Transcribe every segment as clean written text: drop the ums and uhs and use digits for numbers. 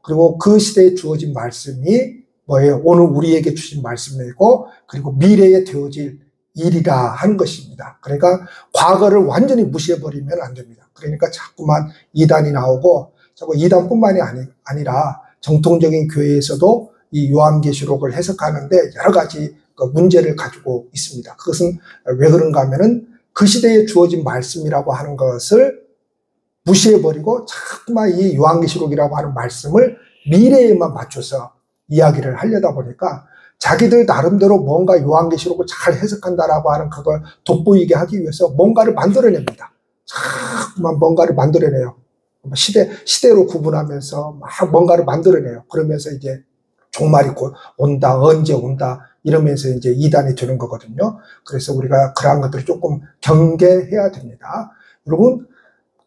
그리고 그 시대에 주어진 말씀이 뭐예요? 오늘 우리에게 주신 말씀이고, 그리고 미래에 되어질 일이라 하는 것입니다. 그러니까 과거를 완전히 무시해버리면 안 됩니다. 그러니까 자꾸만 이단이 나오고, 자꾸 이단뿐만이 아니라 정통적인 교회에서도 이 요한계시록을 해석하는데 여러 가지 문제를 가지고 있습니다. 그것은 왜 그런가 하면은 그 시대에 주어진 말씀이라고 하는 것을 무시해버리고 자꾸만 이 요한계시록이라고 하는 말씀을 미래에만 맞춰서 이야기를 하려다 보니까 자기들 나름대로 뭔가 요한계시록을 잘 해석한다라고 하는 그걸 돋보이게 하기 위해서 뭔가를 만들어냅니다. 자꾸만 뭔가를 만들어내요. 시대로 구분하면서 막 뭔가를 만들어내요. 그러면서 이제 종말이 곧 온다, 언제 온다, 이러면서 이제 이단이 되는 거거든요. 그래서 우리가 그러한 것들을 조금 경계해야 됩니다. 여러분,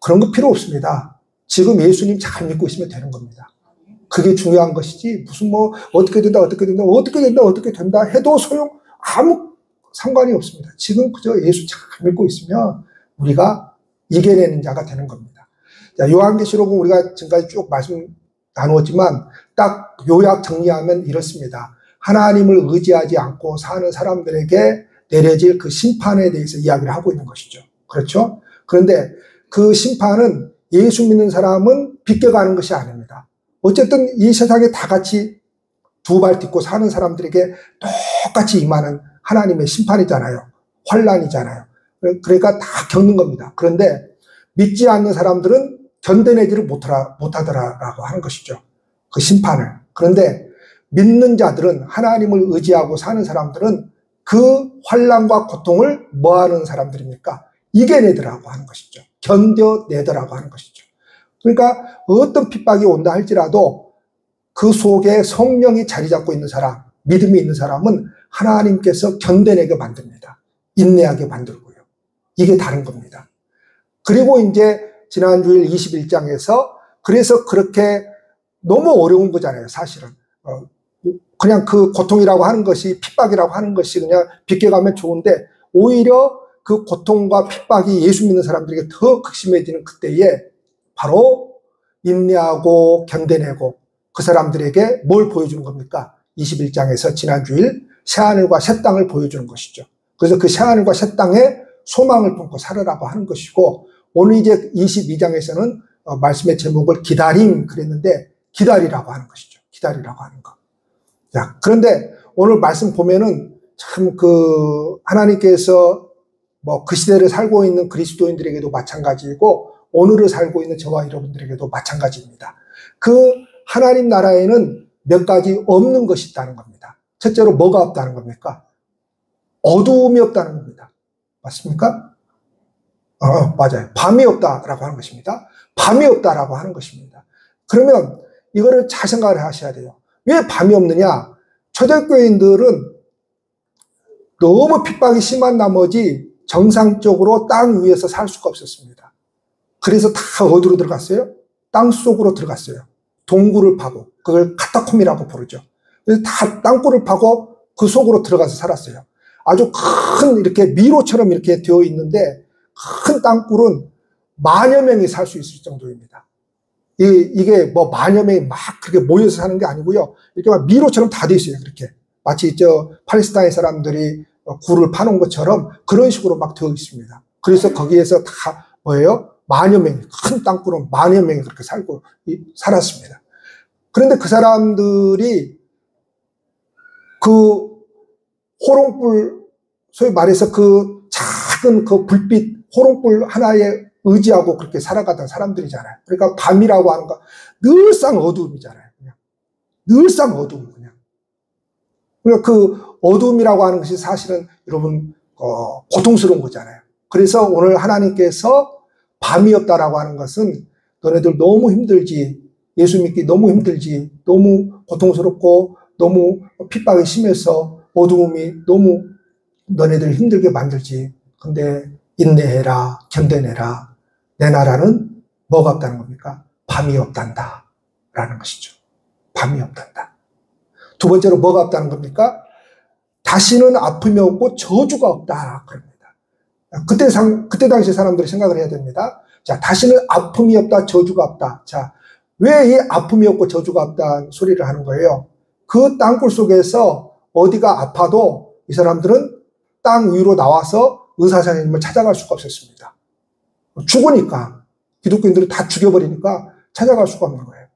그런 거 필요 없습니다. 지금 예수님 잘 믿고 있으면 되는 겁니다. 그게 중요한 것이지, 무슨 어떻게 된다, 어떻게 된다, 어떻게 된다, 어떻게 된다 해도 아무 상관이 없습니다. 지금 그저 예수 잘 믿고 있으면 우리가 이겨내는 자가 되는 겁니다. 자, 요한계시록은 우리가 지금까지 쭉 말씀 나누었지만 딱 요약 정리하면 이렇습니다. 하나님을 의지하지 않고 사는 사람들에게 내려질 그 심판에 대해서 이야기를 하고 있는 것이죠. 그렇죠? 그런데 그 심판은 예수 믿는 사람은 비껴가는 것이 아닙니다. 어쨌든 이 세상에 다 같이 두 발 딛고 사는 사람들에게 똑같이 임하는 하나님의 심판이잖아요. 환란이잖아요. 그러니까 다 겪는 겁니다. 그런데 믿지 않는 사람들은 견뎌내지를 못하더라라고 하는 것이죠. 그 심판을. 그런데 믿는 자들은, 하나님을 의지하고 사는 사람들은 그 환란과 고통을 뭐하는 사람들입니까? 이겨내더라고 하는 것이죠. 견뎌내더라고 하는 것이죠. 그러니까 어떤 핍박이 온다 할지라도 그 속에 성령이 자리 잡고 있는 사람, 믿음이 있는 사람은 하나님께서 견뎌내게 만듭니다. 인내하게 만들고요. 이게 다른 겁니다. 그리고 이제 지난주일 21장에서 그래서 그렇게 너무 어려운 거잖아요, 사실은. 그냥 그 고통이라고 하는 것이, 핍박이라고 하는 것이 그냥 비껴가면 좋은데, 오히려 그 고통과 핍박이 예수 믿는 사람들에게 더 극심해지는 그때에 바로 인내하고 견뎌내고 그 사람들에게 뭘 보여주는 겁니까? 21장에서 지난주일 새하늘과 새 땅을 보여주는 것이죠. 그래서 그 새하늘과 새 땅에 소망을 품고 살으라고 하는 것이고, 오늘 이제 22장에서는 말씀의 제목을 기다림 그랬는데 기다리라고 하는 것이죠. 기다리라고 하는 것. 자, 그런데 오늘 말씀 보면은 참 하나님께서 그 시대를 살고 있는 그리스도인들에게도 마찬가지이고 오늘을 살고 있는 저와 여러분들에게도 마찬가지입니다. 그 하나님 나라에는 몇 가지 없는 것이 있다는 겁니다. 첫째로 뭐가 없다는 겁니까? 어두움이 없다는 겁니다. 맞습니까? 맞아요. 밤이 없다라고 하는 것입니다. 밤이 없다라고 하는 것입니다. 그러면 이거를 잘 생각을 하셔야 돼요. 왜 밤이 없느냐? 초대교인들은 너무 핍박이 심한 나머지 정상적으로 땅 위에서 살 수가 없었습니다. 그래서 다 어디로 들어갔어요? 땅 속으로 들어갔어요. 동굴을 파고, 그걸 카타콤이라고 부르죠. 그래서 다 땅굴을 파고 그 속으로 들어가서 살았어요. 아주 큰 이렇게 미로처럼 이렇게 되어 있는데 큰 땅굴은 만여 명이 살 수 있을 정도입니다. 이게 만여 명이 막 그렇게 모여서 사는 게 아니고요. 이렇게 막 미로처럼 다 돼 있어요. 그렇게. 마치 팔레스타인 사람들이 굴을 파놓은 것처럼 그런 식으로 막 되어 있습니다. 그래서 거기에서 다 만여 명이, 큰 땅굴은 만여 명이 그렇게 살았습니다. 그런데 그 사람들이 그 호롱불, 소위 말해서 그 작은 그 불빛, 호롱불 하나에 의지하고 그렇게 살아가던 사람들이잖아요. 그러니까 밤이라고 하는 거 늘상 어두움이잖아요. 그냥. 늘상 어두움, 그냥. 그러니까 그 어두움이라고 하는 것이 사실은 여러분, 고통스러운 거잖아요. 그래서 오늘 하나님께서 밤이 없다라고 하는 것은 너네들 너무 힘들지, 예수 믿기 너무 힘들지, 너무 고통스럽고 너무 핍박이 심해서 어두움이 너무 너네들 힘들게 만들지. 근데 인내해라, 견뎌내라. 내 나라는 뭐가 없다는 겁니까? 밤이 없단다 라는 것이죠. 밤이 없단다. 두 번째로 뭐가 없다는 겁니까? 다시는 아픔이 없고 저주가 없다 그럽니다. 그때 당시 사람들이 생각을 해야 됩니다. 자, 다시는 아픔이 없다, 저주가 없다. 자, 왜 이 아픔이 없고 저주가 없다는 소리를 하는 거예요? 그 땅굴 속에서 어디가 아파도 이 사람들은 땅 위로 나와서 의사 선생님을 찾아갈 수가 없었습니다. 죽으니까. 기독교인들을 다 죽여버리니까 찾아갈 수가 없는 거예요.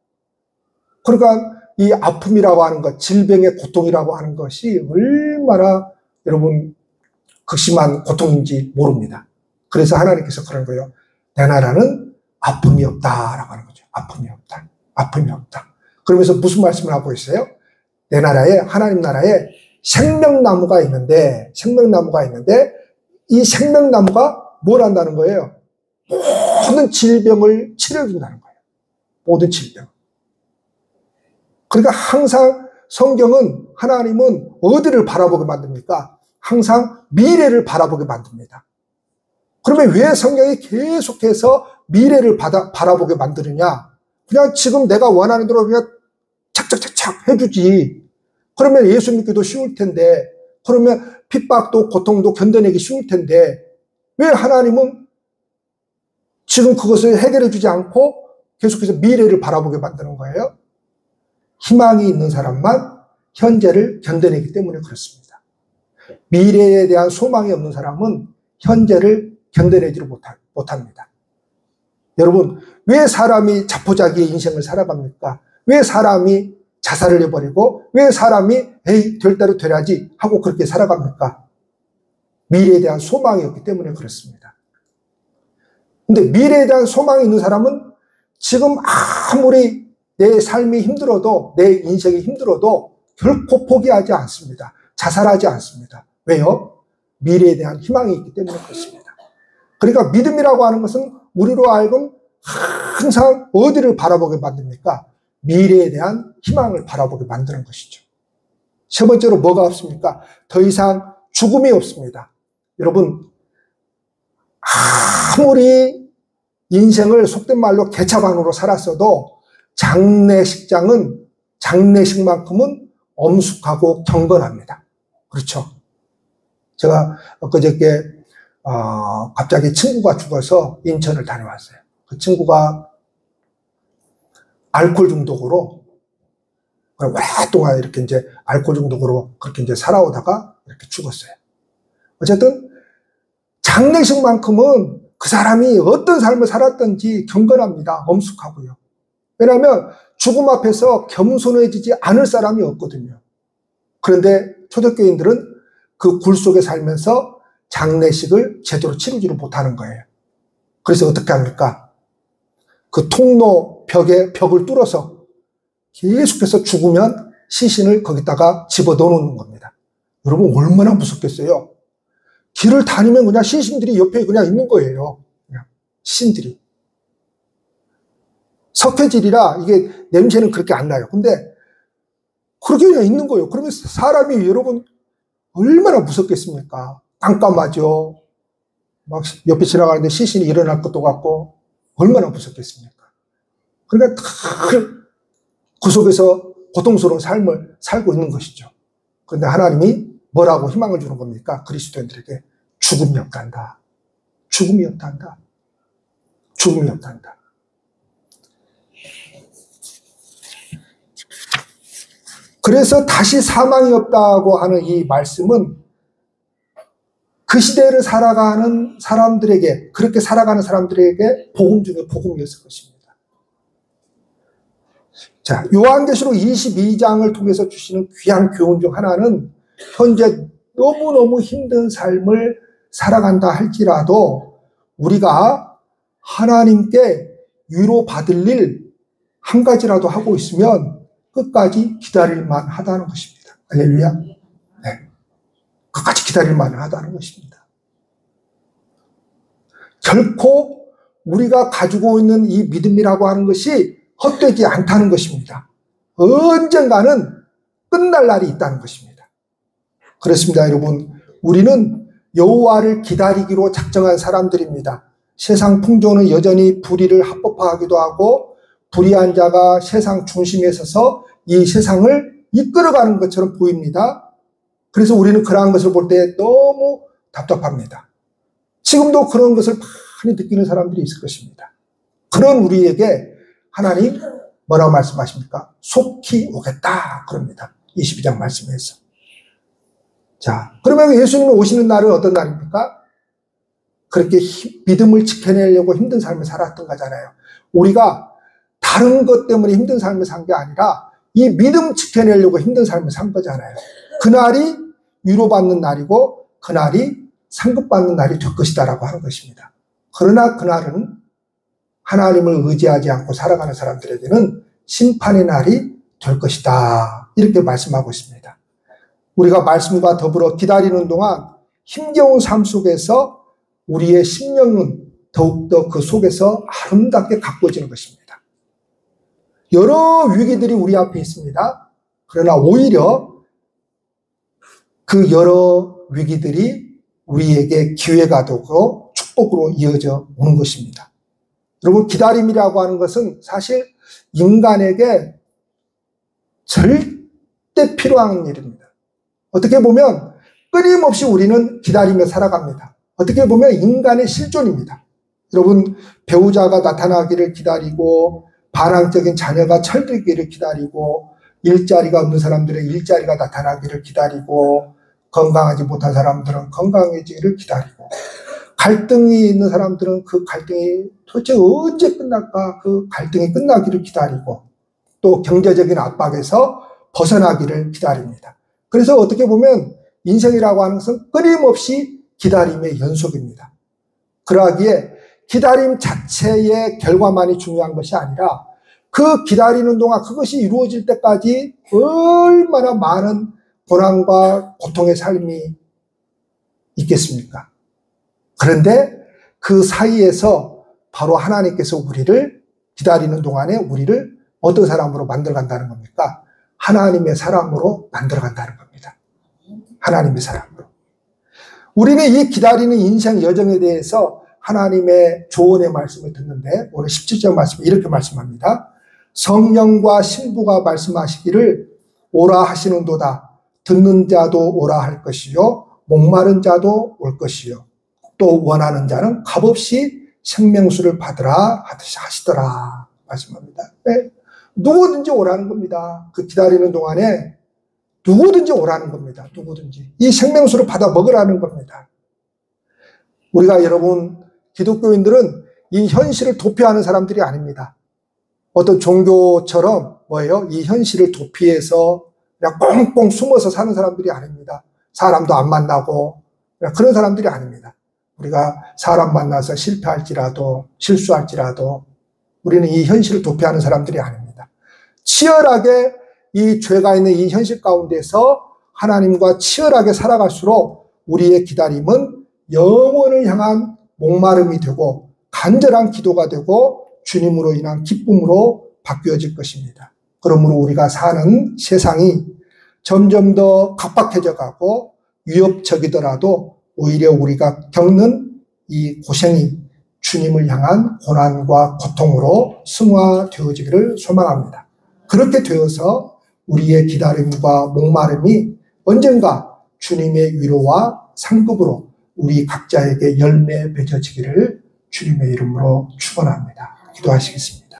그러니까 이 아픔이라고 하는 것, 질병의 고통이라고 하는 것이 얼마나 여러분 극심한 고통인지 모릅니다. 그래서 하나님께서 그런 거예요. 내 나라는 아픔이 없다라고 하는 거죠. 아픔이 없다. 아픔이 없다. 그러면서 무슨 말씀을 하고 있어요? 내 나라에, 하나님 나라에 생명나무가 있는데 이 생명나무가 뭘 한다는 거예요? 모든 질병을 치료해준다는 거예요. 모든 질병. 그러니까 항상 성경은, 하나님은 어디를 바라보게 만듭니까? 항상 미래를 바라보게 만듭니다. 그러면 왜 성경이 계속해서 미래를 바라보게 만드느냐? 그냥 지금 내가 원하는 대로 그냥 착착착착 해주지. 그러면 예수 믿기도 쉬울 텐데, 그러면 핍박도 고통도 견뎌내기 쉬울 텐데, 왜 하나님은 지금 그것을 해결해 주지 않고 계속해서 미래를 바라보게 만드는 거예요? 희망이 있는 사람만 현재를 견뎌내기 때문에 그렇습니다. 미래에 대한 소망이 없는 사람은 현재를 견뎌내지를 못합니다. 여러분, 왜 사람이 자포자기의 인생을 살아갑니까? 왜 사람이 자살을 해버리고, 왜 사람이 에이 될 대로 되야지 하고 그렇게 살아갑니까? 미래에 대한 소망이 없기 때문에 그렇습니다. 근데 미래에 대한 소망이 있는 사람은 지금 아무리 내 삶이 힘들어도, 내 인생이 힘들어도 결코 포기하지 않습니다. 자살하지 않습니다. 왜요? 미래에 대한 희망이 있기 때문에 그렇습니다. 그러니까 믿음이라고 하는 것은 우리로 하여금 항상 어디를 바라보게 만듭니까? 미래에 대한 희망을 바라보게 만드는 것이죠. 세 번째로 뭐가 없습니까? 더 이상 죽음이 없습니다. 여러분, 아무리 인생을 속된 말로 개차반으로 살았어도 장례식만큼은 엄숙하고 경건합니다. 그렇죠? 제가 엊그저께 갑자기 친구가 죽어서 인천을 다녀왔어요. 그 친구가 알코올 중독으로 오랫동안 이렇게 이제 알코올 중독으로 그렇게 이제 살아오다가 이렇게 죽었어요. 어쨌든 장례식만큼은 그 사람이 어떤 삶을 살았던지 경건합니다. 엄숙하고요. 왜냐하면 죽음 앞에서 겸손해지지 않을 사람이 없거든요. 그런데 초대교인들은 그 굴 속에 살면서 장례식을 제대로 치르지를 못하는 거예요. 그래서 어떻게 합니까? 그 통로 벽을 뚫어서 계속해서 죽으면 시신을 거기다가 집어넣는 겁니다. 여러분 얼마나 무섭겠어요? 길을 다니면 그냥 시신들이 옆에 그냥 있는 거예요. 그냥 시신들이. 석회질이라 이게 냄새는 그렇게 안 나요. 근데 그렇게 그냥 있는 거예요. 그러면 사람이 여러분 얼마나 무섭겠습니까? 깜깜하죠. 막 옆에 지나가는데 시신이 일어날 것도 같고 얼마나 무섭겠습니까? 그러니까 그 속에서 고통스러운 삶을 살고 있는 것이죠. 그런데 하나님이 뭐라고 희망을 주는 겁니까? 그리스도인들에게 죽음이 없단다. 죽음이 없단다. 죽음이 없단다. 그래서 다시 사망이 없다고 하는 이 말씀은 그 시대를 살아가는 사람들에게, 그렇게 살아가는 사람들에게 복음 중에 복음이었을 것입니다. 자, 요한계시록 22장을 통해서 주시는 귀한 교훈 중 하나는 현재 너무너무 힘든 삶을 살아간다 할지라도 우리가 하나님께 위로받을 일 한 가지라도 하고 있으면 끝까지 기다릴만 하다는 것입니다. 할렐루야. 네. 끝까지 기다릴만 하다는 것입니다. 결코 우리가 가지고 있는 이 믿음이라고 하는 것이 헛되지 않다는 것입니다. 언젠가는 끝날 날이 있다는 것입니다. 그렇습니다, 여러분. 우리는 여호와를 기다리기로 작정한 사람들입니다. 세상 풍조는 여전히 불의를 합법화하기도 하고 불의한 자가 세상 중심에 서서 이 세상을 이끌어가는 것처럼 보입니다. 그래서 우리는 그러한 것을 볼 때 너무 답답합니다. 지금도 그런 것을 많이 느끼는 사람들이 있을 것입니다. 그런 우리에게 하나님 뭐라고 말씀하십니까? 속히 오겠다 그럽니다. 22장 말씀에서. 자, 그러면 예수님이 오시는 날은 어떤 날입니까? 그렇게 믿음을 지켜내려고 힘든 삶을 살았던 거잖아요. 우리가 다른 것 때문에 힘든 삶을 산 게 아니라 이 믿음 지켜내려고 힘든 삶을 산 거잖아요. 그날이 위로받는 날이고 그날이 상급받는 날이 될 것이다라고 하는 것입니다. 그러나 그날은 하나님을 의지하지 않고 살아가는 사람들에게는 심판의 날이 될 것이다. 이렇게 말씀하고 있습니다. 우리가 말씀과 더불어 기다리는 동안 힘겨운 삶 속에서 우리의 심령은 더욱더 그 속에서 아름답게 가꾸어지는 것입니다. 여러 위기들이 우리 앞에 있습니다. 그러나 오히려 그 여러 위기들이 우리에게 기회가 되고 축복으로 이어져 오는 것입니다. 여러분, 기다림이라고 하는 것은 사실 인간에게 절대 필요한 일입니다. 어떻게 보면 끊임없이 우리는 기다리며 살아갑니다. 어떻게 보면 인간의 실존입니다. 여러분, 배우자가 나타나기를 기다리고 반항적인 자녀가 철들기를 기다리고 일자리가 없는 사람들의 일자리가 나타나기를 기다리고 건강하지 못한 사람들은 건강해지기를 기다리고 갈등이 있는 사람들은 그 갈등이 도대체 언제 끝날까 그 갈등이 끝나기를 기다리고 또 경제적인 압박에서 벗어나기를 기다립니다. 그래서 어떻게 보면 인생이라고 하는 것은 끊임없이 기다림의 연속입니다. 그러하기에 기다림 자체의 결과만이 중요한 것이 아니라 그 기다리는 동안 그것이 이루어질 때까지 얼마나 많은 고난과 고통의 삶이 있겠습니까? 그런데 그 사이에서 바로 하나님께서 우리를 기다리는 동안에 우리를 어떤 사람으로 만들어간다는 겁니까? 하나님의 사람으로 만들어간다는 겁니다. 하나님의 사람으로. 우리는 이 기다리는 인생 여정에 대해서 하나님의 조언의 말씀을 듣는데 오늘 17절 말씀 이렇게 말씀합니다. 성령과 신부가 말씀하시기를 오라 하시는도다. 듣는 자도 오라 할 것이요 목마른 자도 올 것이요 또 원하는 자는 값없이 생명수를 받으라 하시더라 말씀합니다. 네? 누구든지 오라는 겁니다. 그 기다리는 동안에 누구든지 오라는 겁니다. 누구든지 이 생명수를 받아 먹으라는 겁니다. 우리가 여러분 기독교인들은 이 현실을 도피하는 사람들이 아닙니다. 어떤 종교처럼 뭐예요? 이 현실을 도피해서 그냥 꽁꽁 숨어서 사는 사람들이 아닙니다. 사람도 안 만나고 그런 사람들이 아닙니다. 우리가 사람 만나서 실패할지라도 실수할지라도 우리는 이 현실을 도피하는 사람들이 아닙니다. 치열하게 이 죄가 있는 이 현실 가운데서 하나님과 치열하게 살아갈수록 우리의 기다림은 영원을 향한 목마름이 되고 간절한 기도가 되고 주님으로 인한 기쁨으로 바뀌어질 것입니다. 그러므로 우리가 사는 세상이 점점 더 각박해져 가고 위협적이더라도 오히려 우리가 겪는 이 고생이 주님을 향한 고난과 고통으로 승화되어지기를 소망합니다. 그렇게 되어서 우리의 기다림과 목마름이 언젠가 주님의 위로와 상급으로 우리 각자에게 열매 맺어지기를 주님의 이름으로 축원합니다. 기도하시겠습니다.